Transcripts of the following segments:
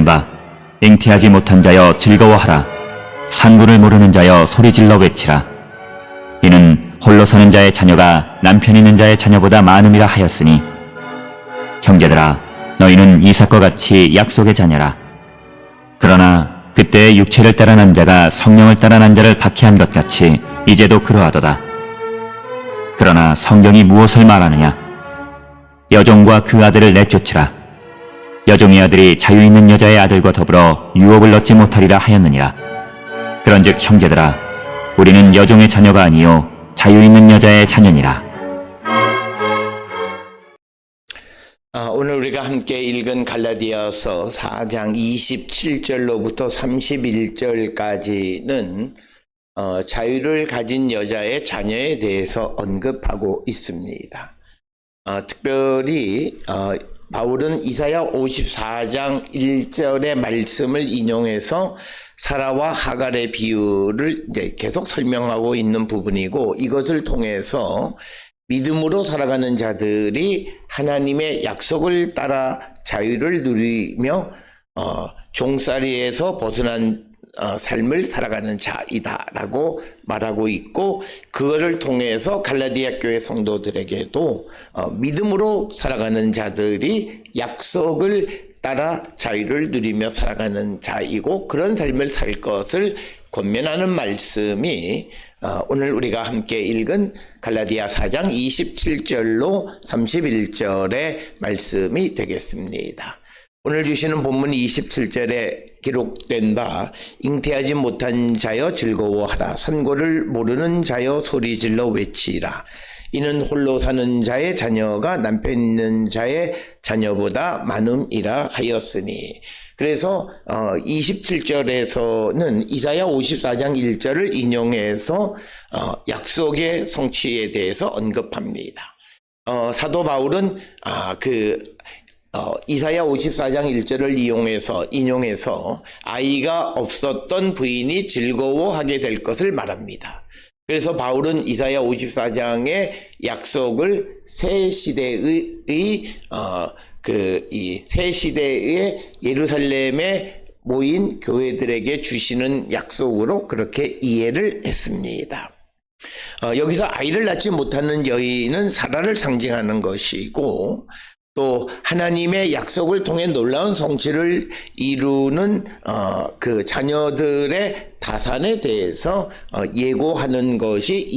기록된 바 잉태하지 못한 자여 즐거워하라. 상군을 모르는 자여 소리질러 외치라. 이는 홀로 사는 자의 자녀가 남편 있는 자의 자녀보다 많음이라 하였으니 형제들아 너희는 이삭과 같이 약속의 자녀라. 그러나 그때의 육체를 따라 난 자가 성령을 따라 난 자를 박해한 것 같이 이제도 그러하도다. 그러나 성경이 무엇을 말하느냐? 여종과 그 아들을 내쫓으라. 여종의 아들이 자유 있는 여자의 아들과 더불어 유업을 얻지 못하리라 하였느니라. 그런즉 형제들아 우리는 여종의 자녀가 아니요 자유 있는 여자의 자녀니라. 오늘 우리가 함께 읽은 갈라디아서 4장 27절로부터 31절까지는 자유를 가진 여자의 자녀에 대해서 언급하고 있습니다. 특별히 바울은 이사야 54장 1절의 말씀을 인용해서 사라와 하갈의 비유를 이제 계속 설명하고 있는 부분이고, 이것을 통해서 믿음으로 살아가는 자들이 하나님의 약속을 따라 자유를 누리며 종살이에서 벗어난 삶을 살아가는 자이다라고 말하고 있고, 그거를 통해서 갈라디아 교회 성도들에게도 믿음으로 살아가는 자들이 약속을 따라 자유를 누리며 살아가는 자이고, 그런 삶을 살 것을 권면하는 말씀이 오늘 우리가 함께 읽은 갈라디아 4장 27절로 31절의 말씀이 되겠습니다. 오늘 주시는 본문 27절에 기록된 바 잉태하지 못한 자여 즐거워하라. 선고를 모르는 자여 소리질러 외치라. 이는 홀로 사는 자의 자녀가 남편 있는 자의 자녀보다 많음이라 하였으니. 그래서 27절에서는 이사야 54장 1절을 인용해서 약속의 성취에 대해서 언급합니다. 사도 바울은 이사야 54장 1절을 인용해서 아이가 없었던 부인이 즐거워하게 될 것을 말합니다. 그래서 바울은 이사야 54장의 약속을 새 시대의 새 시대의 예루살렘에 모인 교회들에게 주시는 약속으로 그렇게 이해를 했습니다. 여기서 아이를 낳지 못하는 여인은 사라를 상징하는 것이고, 또 하나님의 약속을 통해 놀라운 성취를 이루는 그 자녀들의 다산에 대해서 예고하는 것이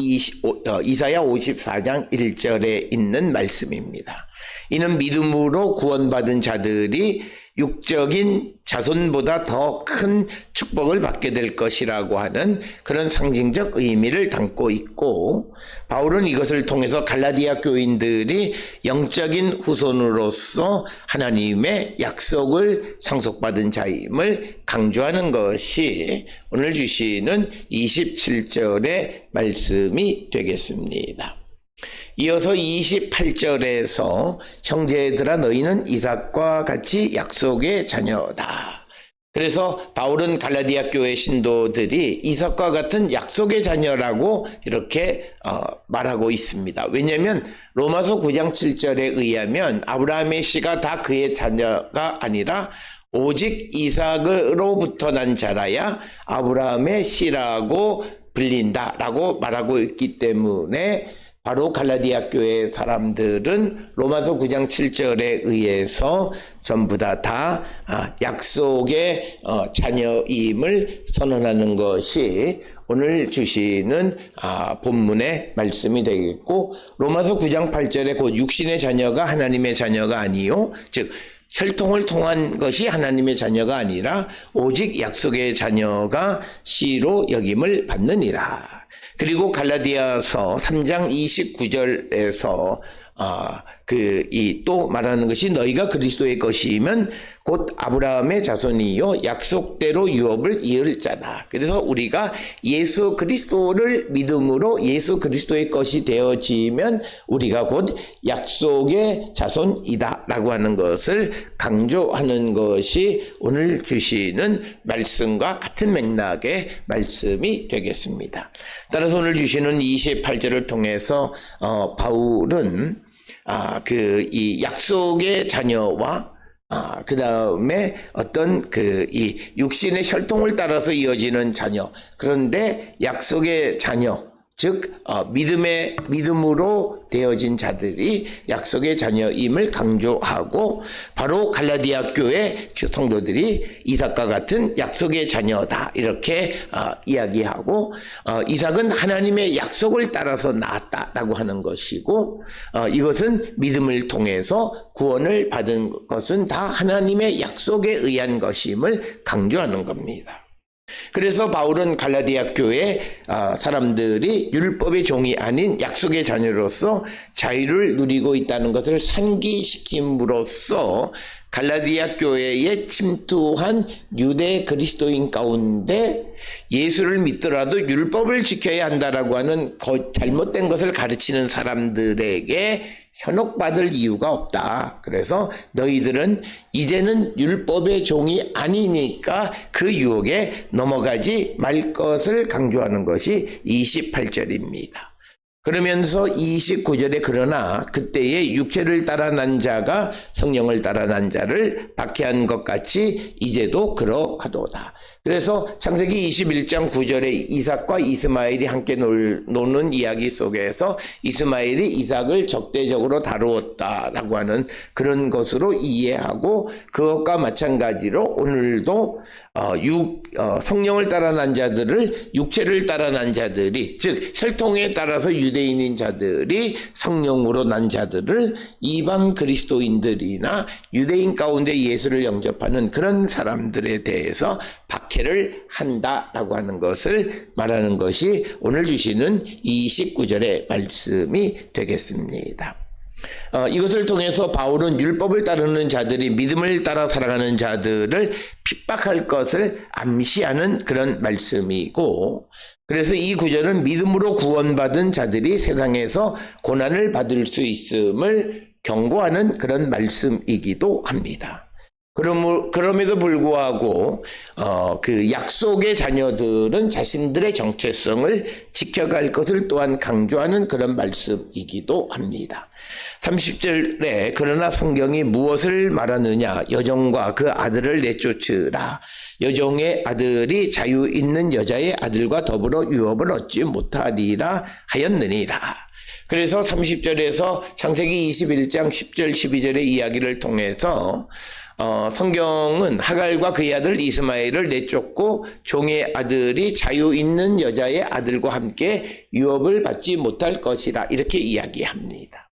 이사야 54장 1절에 있는 말씀입니다. 이는 믿음으로 구원받은 자들이 육적인 자손보다 더 큰 축복을 받게 될 것이라고 하는 그런 상징적 의미를 담고 있고, 바울은 이것을 통해서 갈라디아 교인들이 영적인 후손으로서 하나님의 약속을 상속받은 자임을 강조하는 것이 오늘 주시는 27절의 말씀이 되겠습니다. 이어서 28절에서 형제들아 너희는 이삭과 같이 약속의 자녀다. 그래서 바울은 갈라디아 교회 신도들이 이삭과 같은 약속의 자녀라고 이렇게 말하고 있습니다. 왜냐하면 로마서 9장 7절에 의하면 아브라함의 씨가 다 그의 자녀가 아니라 오직 이삭으로부터 난 자라야 아브라함의 씨라고 불린다라고 말하고 있기 때문에, 바로 갈라디아 교회 사람들은 로마서 9장 7절에 의해서 전부 다 약속의 자녀임을 선언하는 것이 오늘 주시는 본문의 말씀이 되겠고, 로마서 9장 8절에 곧 육신의 자녀가 하나님의 자녀가 아니요, 즉 혈통을 통한 것이 하나님의 자녀가 아니라 오직 약속의 자녀가 씨로 여김을 받느니라. 그리고 갈라디아서 3장 29절에서 또 말하는 것이 너희가 그리스도의 것이면 곧 아브라함의 자손이요 약속대로 유업을 이을 자다. 그래서 우리가 예수 그리스도를 믿음으로 예수 그리스도의 것이 되어지면 우리가 곧 약속의 자손이다 라고 하는 것을 강조하는 것이 오늘 주시는 말씀과 같은 맥락의 말씀이 되겠습니다. 따라서 오늘 주시는 28절을 통해서 바울은 이 약속의 자녀와 그 다음에 어떤 이 육신의 혈통을 따라서 이어지는 자녀. 그런데 약속의 자녀, 즉 믿음으로 되어진 자들이 약속의 자녀임을 강조하고, 바로 갈라디아 교회 성도들이 이삭과 같은 약속의 자녀다 이렇게 이야기하고, 이삭은 하나님의 약속을 따라서 낳았다라고 하는 것이고, 이것은 믿음을 통해서 구원을 받은 것은 다 하나님의 약속에 의한 것임을 강조하는 겁니다. 그래서 바울은 갈라디아 교회 사람들이 율법의 종이 아닌 약속의 자녀로서 자유를 누리고 있다는 것을 상기시킴으로써 갈라디아 교회에 침투한 유대 그리스도인 가운데 예수를 믿더라도 율법을 지켜야 한다라고 하는 잘못된 것을 가르치는 사람들에게 현혹받을 이유가 없다. 그래서 너희들은 이제는 율법의 종이 아니니까 그 유혹에 넘어가지 말 것을 강조하는 것이 28절입니다. 그러면서 29절에 그러나 그때의 육체를 따라 난 자가 성령을 따라 난 자를 박해한 것 같이 이제도 그러하도다. 그래서 창세기 21장 9절에 이삭과 이스마엘이 함께 노는 이야기 속에서 이스마엘이 이삭을 적대적으로 다루었다라고 하는 그런 것으로 이해하고, 그것과 마찬가지로 오늘도 성령을 따라 난 자들을 육체를 따라 난 자들이, 즉 혈통에 따라서 유대인인 자들이 성령으로 난 자들을 이방 그리스도인들이나 유대인 가운데 예수를 영접하는 그런 사람들에 대해서 박해를 한다라고 하는 것을 말하는 것이 오늘 주시는 29절의 말씀이 되겠습니다. 이것을 통해서 바울은 율법을 따르는 자들이 믿음을 따라 살아가는 자들을 핍박할 것을 암시하는 그런 말씀이고, 그래서 이 구절은 믿음으로 구원받은 자들이 세상에서 고난을 받을 수 있음을 경고하는 그런 말씀이기도 합니다. 그럼에도 불구하고 그 약속의 자녀들은 자신들의 정체성을 지켜갈 것을 또한 강조하는 그런 말씀이기도 합니다. 30절에 그러나 성경이 무엇을 말하느냐, 여종과 그 아들을 내쫓으라. 여종의 아들이 자유 있는 여자의 아들과 더불어 유업을 얻지 못하리라 하였느니라. 그래서 30절에서 창세기 21장 10절 12절의 이야기를 통해서 성경은 하갈과 그의 아들 이스마엘을 내쫓고 종의 아들이 자유 있는 여자의 아들과 함께 유업을 받지 못할 것이라 이렇게 이야기합니다.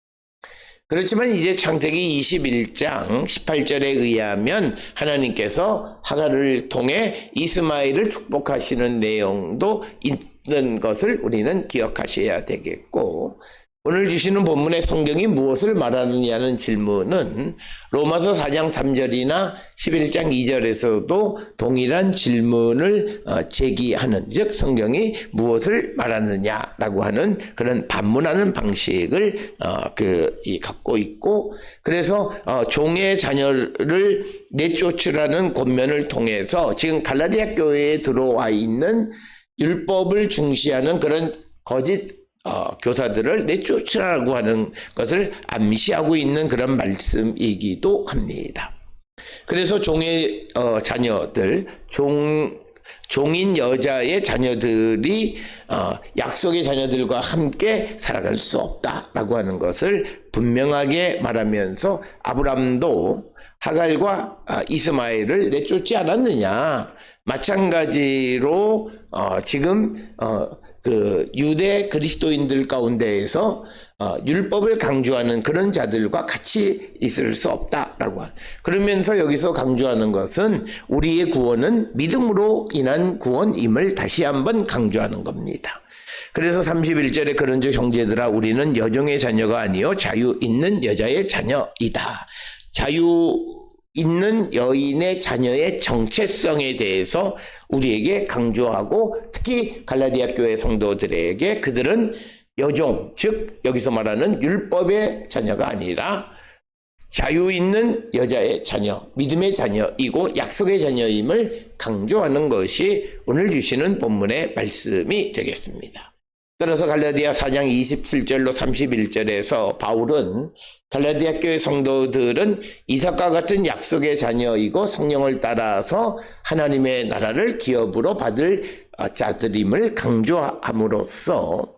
그렇지만 이제 창세기 21장 18절에 의하면 하나님께서 하갈을 통해 이스마엘을 축복하시는 내용도 있는 것을 우리는 기억하셔야 되겠고, 오늘 주시는 본문의 성경이 무엇을 말하느냐는 질문은 로마서 4장 3절이나 11장 2절에서도 동일한 질문을 제기하는, 즉 성경이 무엇을 말하느냐라고 하는 그런 반문하는 방식을 갖고 있고, 그래서 종의 자녀를 내쫓으라는 권면을 통해서 지금 갈라디아 교회에 들어와 있는 율법을 중시하는 그런 거짓 교사들을 내쫓으라고 하는 것을 암시하고 있는 그런 말씀이기도 합니다. 그래서 종의 자녀들, 종인 여자의 자녀들이 약속의 자녀들과 함께 살아갈 수 없다라고 하는 것을 분명하게 말하면서, 아브람도 하갈과 이스마엘을 내쫓지 않았느냐, 마찬가지로 지금 그 유대 그리스도인들 가운데에서 율법을 강조하는 그런 자들과 같이 있을 수 없다라고. 그러면서 여기서 강조하는 것은 우리의 구원은 믿음으로 인한 구원임을 다시 한번 강조하는 겁니다. 그래서 31절에 그런즉 형제들아 우리는 여종의 자녀가 아니요 자유 있는 여자의 자녀이다. 자유 있는 여인의 자녀의 정체성에 대해서 우리에게 강조하고, 특히 갈라디아 교회 성도들에게 그들은 여종, 즉 여기서 말하는 율법의 자녀가 아니라 자유 있는 여자의 자녀, 믿음의 자녀이고 약속의 자녀임을 강조하는 것이 오늘 주시는 본문의 말씀이 되겠습니다. 따라서 갈라디아 4장 27절로 31절에서 바울은 갈라디아 교회 성도들은 이삭과 같은 약속의 자녀이고 성령을 따라서 하나님의 나라를 기업으로 받을 자들임을 강조함으로써,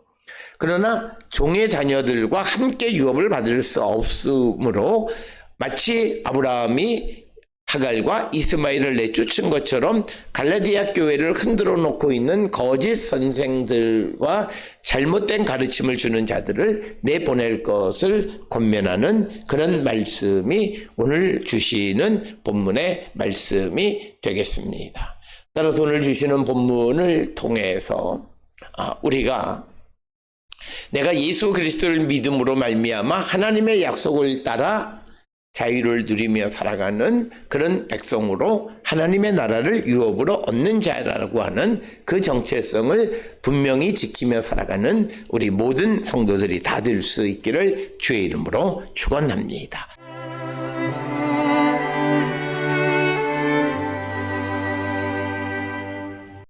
그러나 종의 자녀들과 함께 유업을 받을 수 없으므로 마치 아브라함이 하갈과 이스마엘을 내쫓은 것처럼 갈라디아 교회를 흔들어 놓고 있는 거짓 선생들과 잘못된 가르침을 주는 자들을 내보낼 것을 권면하는 그런 말씀이 오늘 주시는 본문의 말씀이 되겠습니다. 따라서 오늘 주시는 본문을 통해서 우리가 내가 예수 그리스도를 믿음으로 말미암아 하나님의 약속을 따라 자유를 누리며 살아가는 그런 백성으로 하나님의 나라를 유업으로 얻는 자라고 하는 그 정체성을 분명히 지키며 살아가는 우리 모든 성도들이 다 될 수 있기를 주의 이름으로 축원합니다.